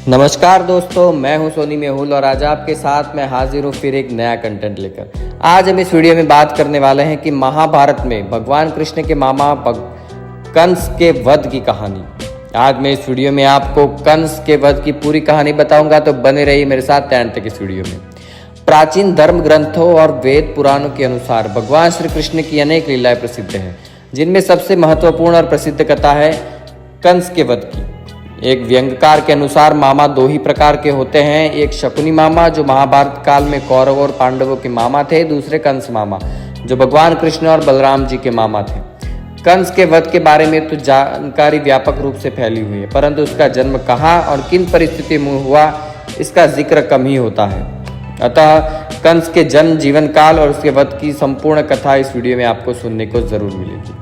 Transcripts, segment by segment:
नमस्कार दोस्तों, मैं हूं सोनी मेहुल और आज आपके साथ मैं हाजिर हूं फिर एक नया कंटेंट लेकर। आज हम इस वीडियो में बात करने वाले हैं कि महाभारत में भगवान कृष्ण के मामा कंस के वध की कहानी। आज मैं इस वीडियो में आपको कंस के वध की पूरी कहानी बताऊंगा, तो बने रहिए मेरे साथ एंड तक इस वीडियो में। प्राचीन धर्म ग्रंथों और वेद पुराणों के अनुसार भगवान श्री कृष्ण की अनेक लीलाएं प्रसिद्ध हैं, जिनमें सबसे महत्वपूर्ण और प्रसिद्ध कथा है कंस के वध की। एक व्यंग्यकार के अनुसार मामा दो ही प्रकार के होते हैं, एक शकुनी मामा जो महाभारत काल में कौरव और पांडवों के मामा थे, दूसरे कंस मामा जो भगवान कृष्ण और बलराम जी के मामा थे। कंस के वध के बारे में तो जानकारी व्यापक रूप से फैली हुई है, परंतु उसका जन्म कहाँ और किन परिस्थितियों में हुआ इसका जिक्र कम ही होता है। अतः कंस के जन्म, जीवन काल और उसके वध की संपूर्ण कथा इस वीडियो में आपको सुनने को जरूर मिलेगी।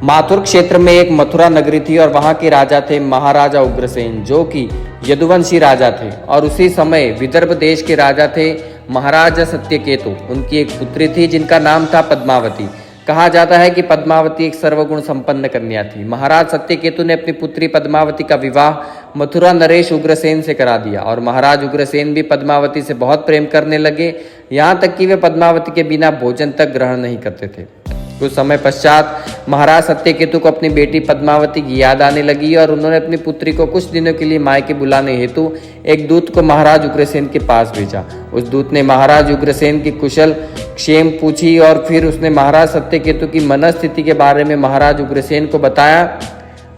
माथुर क्षेत्र में एक मथुरा नगरी थी और वहां के राजा थे महाराजा उग्रसेन, जो कि यदुवंशी राजा थे, और उसी समय विदर्भ देश के राजा थे महाराजा सत्यकेतु। उनकी एक पुत्री थी जिनका नाम था पद्मावती। कहा जाता है कि पद्मावती एक सर्वगुण संपन्न कन्या थी। महाराज सत्यकेतु ने अपनी पुत्री पद्मावती का विवाह मथुरा नरेश उग्रसेन से करा दिया और महाराज उग्रसेन भी पद्मावती से बहुत प्रेम करने लगे, यहाँ तक कि वे पद्मावती के बिना भोजन तक ग्रहण नहीं करते थे। कुछ समय पश्चात महाराज सत्यकेतु को अपनी बेटी पद्मावती की याद आने लगी और उन्होंने अपनी पुत्री को कुछ दिनों के लिए मायके बुलाने हेतु एक दूत को महाराज उग्रसेन के पास भेजा। उस दूत ने महाराज उग्रसेन की कुशल क्षेम पूछी और फिर उसने महाराज सत्यकेतु की मनस्थिति के बारे में महाराज उग्रसेन को बताया,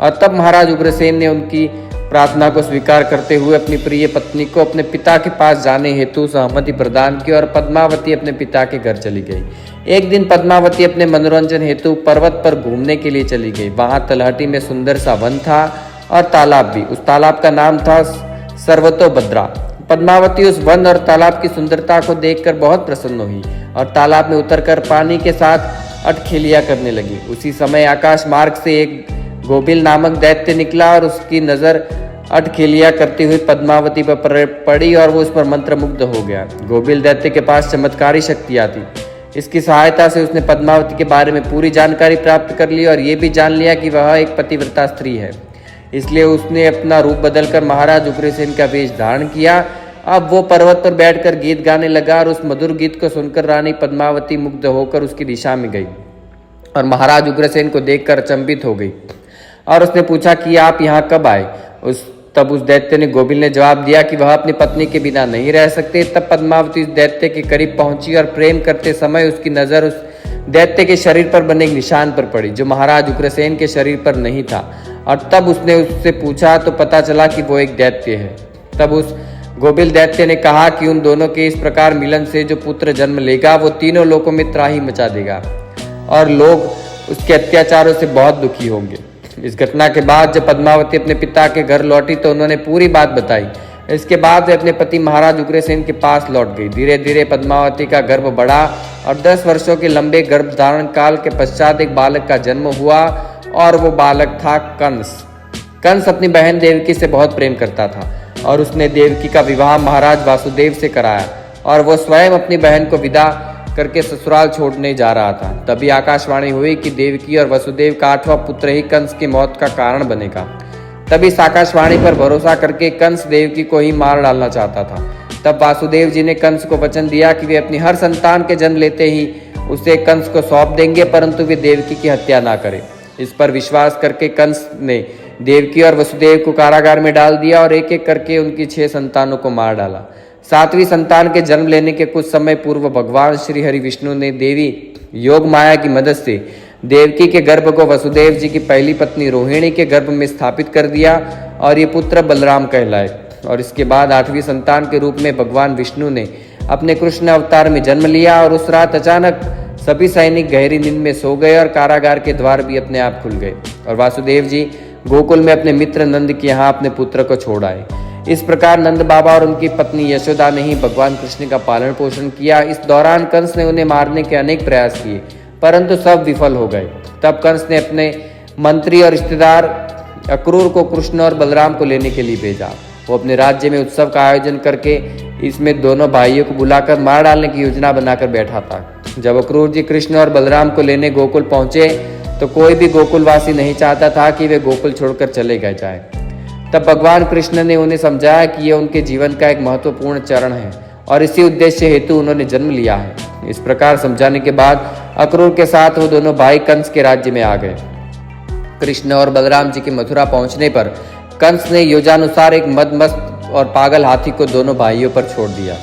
और तब महाराज उग्रसेन ने उनकी प्रार्थना को स्वीकार करते हुए अपनी प्रिय पत्नी को अपने पिता के पास जाने हेतु सहमति प्रदान की और पद्मावती अपने पिता के घर चली गई। एक दिन पद्मावती अपने मनोरंजन हेतु पर्वत पर घूमने के लिए चली गई। वहां तलहटी में सुंदर सा वन था और तालाब भी। उस तालाब का नाम था सर्वतोभद्रा। पद्मावती उस वन और तालाब की सुंदरता को देखकर बहुत प्रसन्न हुई और तालाब में उतरकर पानी के साथ अटखेलियां करने लगी। उसी समय आकाश मार्ग से एक गोबिल नामक दैत्य निकला और उसकी नजर अटखेलियां करती हुई पद्मावती पर पड़ी और वो उस पर मंत्रमुग्ध हो गया। गोबिल दैत्य के पास चमत्कारी शक्तियां थी। इसकी सहायता से उसने पद्मावती के बारे में पूरी जानकारी प्राप्त कर ली और ये भी जान लिया कि वह एक पतिव्रता स्त्री है। इसलिए उसने अपना रूप बदलकर महाराज उग्रसेन का वेश धारण किया। अब वो पर्वत पर बैठकर गीत गाने लगा और उस मधुर गीत को सुनकर रानी पद्मावती मुग्ध होकर उसकी दिशा में गई और महाराज उग्रसेन को देखकर अचंभित हो गई और उसने पूछा कि आप यहाँ कब आए। तब उस दैत्य ने गोबिल ने जवाब दिया कि वह अपनी पत्नी के बिना नहीं रह सकते। तब पद्मावती उस दैत्य के करीब पहुंची और प्रेम करते समय उसकी नजर उस दैत्य के शरीर पर बने एक निशान पर पड़ी, जो महाराज उग्रसेन के शरीर पर नहीं था। और तब उसने उससे पूछा तो पता चला कि वो एक दैत्य है। तब उस गोबिल दैत्य ने कहा कि उन दोनों के इस प्रकार मिलन से जो पुत्र जन्म लेगा वो तीनों लोकों में त्राही मचा देगा और लोग उसके अत्याचारों से बहुत दुखी होंगे। इस घटना के बाद जब पद्मावती अपने पिता के घर लौटी तो उन्होंने पूरी बात बताई। इसके बाद वे अपने पति महाराज उग्रसेन के पास लौट गई। धीरे धीरे पद्मावती का गर्भ बढ़ा और 10 वर्षों के लंबे गर्भधारण काल के पश्चात एक बालक का जन्म हुआ और वो बालक था कंस। कंस अपनी बहन देवकी से बहुत प्रेम करता था और उसने देवकी का विवाह महाराज वासुदेव से कराया और वो स्वयं अपनी बहन को विदा करके ससुराल छोड़ने जा रहा था। तभी आकाशवाणी हुई कि देवकी और वसुदेव का 8वां पुत्र ही कंस की मौत का कारण बनेगा। तभी इस आकाशवाणी पर भरोसा करके कंस देवकी को ही मार डालना चाहता था। तब वासुदेव जी ने कंस को वचन दिया कि वे अपनी हर संतान के जन्म लेते ही उसे कंस को सौंप देंगे, परंतु वे देवकी की हत्या ना करे। इस पर विश्वास करके कंस ने देवकी और वसुदेव को कारागार में डाल दिया और एक एक करके उनकी 6 संतानों को मार डाला। 7वीं संतान के जन्म लेने के कुछ समय पूर्व भगवान श्री हरि विष्णु ने देवी योग माया की मदद से देवकी के गर्भ को वसुदेव जी की पहली पत्नी रोहिणी के गर्भ में स्थापित कर दिया और ये पुत्र बलराम कहलाए। और इसके बाद 8वीं संतान के रूप में भगवान विष्णु ने अपने कृष्ण अवतार में जन्म लिया और उस रात अचानक सभी सैनिक गहरी नींद में सो गए और कारागार के द्वार भी अपने आप खुल गए और वासुदेव जी गोकुल में अपने मित्र नंद के यहाँ अपने पुत्र को छोड़ आए। इस प्रकार नंद बाबा और उनकी पत्नी यशोदा ने ही भगवान कृष्ण का पालन पोषण किया। इस दौरान कंस ने उन्हें मारने के अनेक प्रयास किए, परंतु सब विफल हो गए। तब कंस ने अपने मंत्री और रिश्तेदार अक्रूर को कृष्ण और बलराम को लेने के लिए भेजा। वो अपने राज्य में उत्सव का आयोजन करके इसमें दोनों भाइयों को बुलाकर मार डालने की योजना बनाकर बैठा था। जब अक्रूर जी कृष्ण और बलराम को लेने गोकुल पहुंचे तो कोई भी गोकुलवासी नहीं चाहता था कि वे गोकुल छोड़कर चले गए जाए। तब भगवान कृष्ण ने उन्हें समझाया कि यह उनके जीवन का एक महत्वपूर्ण चरण है और इसी उद्देश्य हेतु उन्होंने जन्म लिया है। इस प्रकार समझाने के बाद अक्रूर के साथ वो दोनों भाई कंस के राज्य में आ गए। कृष्ण और बलराम जी के मथुरा पहुंचने पर कंस ने योजनानुसार एक मदमस्त और पागल हाथी को दोनों भाइयों पर छोड़ दिया।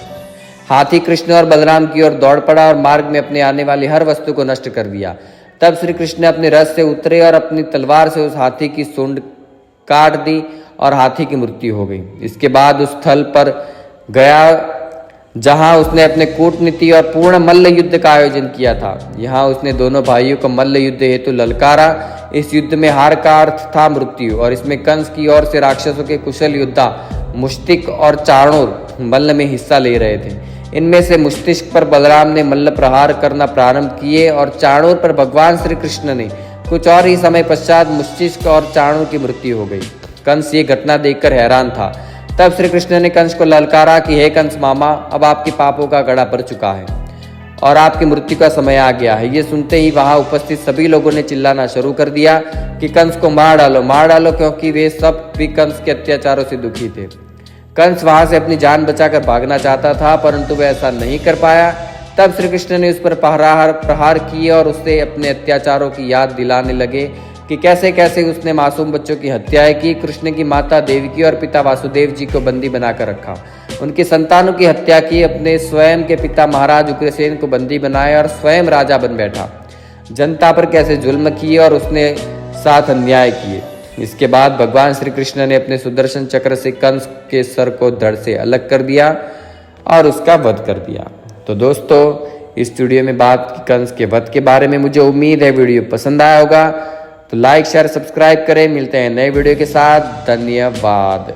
हाथी कृष्ण और बलराम की ओर दौड़ पड़ा और मार्ग में अपने आने वाली हर वस्तु को नष्ट कर दिया। तब श्री कृष्ण अपने रथ से उतरे और अपनी तलवार से उस हाथी की सूंड काट दी और हाथी की मृत्यु हो गई। इसके बाद उस स्थल पर गया जहां उसने अपने कूटनीति और पूर्ण मल्ल युद्ध का आयोजन किया था। यहाँ उसने दोनों भाइयों को मल्ल युद्ध हेतु ललकारा। इस युद्ध में हार का अर्थ था मृत्यु और इसमें कंस की ओर से राक्षसों के कुशल योद्धा मुष्टिक और चाणूर मल्ल में हिस्सा ले रहे थे। इनमें से मुष्टिक पर बलराम ने मल्ल प्रहार करना प्रारंभ किए और चाणूर पर भगवान श्री कृष्ण ने। कुछ और ही समय पश्चात मुष्टिक और चाणूर की मृत्यु हो गई। कंस ये घटना देखकर हैरान था। तब श्री कृष्ण ने कंस को ललकारा कि हे कंस मामा, अब आपके पापों का घड़ा भर चुका है और आपकी मृत्यु का समय आ गया है। ये सुनते ही वहां उपस्थित सभी लोगों ने चिल्लाना शुरू कर दिया कि कंस को मार डालो, क्योंकि वे सब भी कंस के अत्याचारों से दुखी थे। कंस वहां से अपनी जान बचाकर भागना चाहता था, परंतु वह ऐसा नहीं कर पाया। तब श्री कृष्ण ने उस पर प्रहार किए और उससे अपने अत्याचारों की याद दिलाने लगे कि कैसे कैसे उसने मासूम बच्चों की हत्याएं की, कृष्ण की माता देवकी और पिता वासुदेव जी को बंदी बनाकर रखा, उनकी संतानों की हत्या की, अपने स्वयं के पिता महाराज उग्रसेन को बंदी बनाया और स्वयं राजा बन बैठा, जनता पर कैसे जुल्म किए और उसने साथ अन्याय किए। इसके बाद भगवान श्री कृष्ण ने अपने सुदर्शन चक्र से कंस के सर को धड़ से अलग कर दिया और उसका वध कर दिया। तो दोस्तों, इस वीडियो में बात की कंस के वध के बारे में। मुझे उम्मीद है वीडियो पसंद आया होगा, तो लाइक शेयर सब्सक्राइब करें। मिलते हैं नए वीडियो के साथ। धन्यवाद।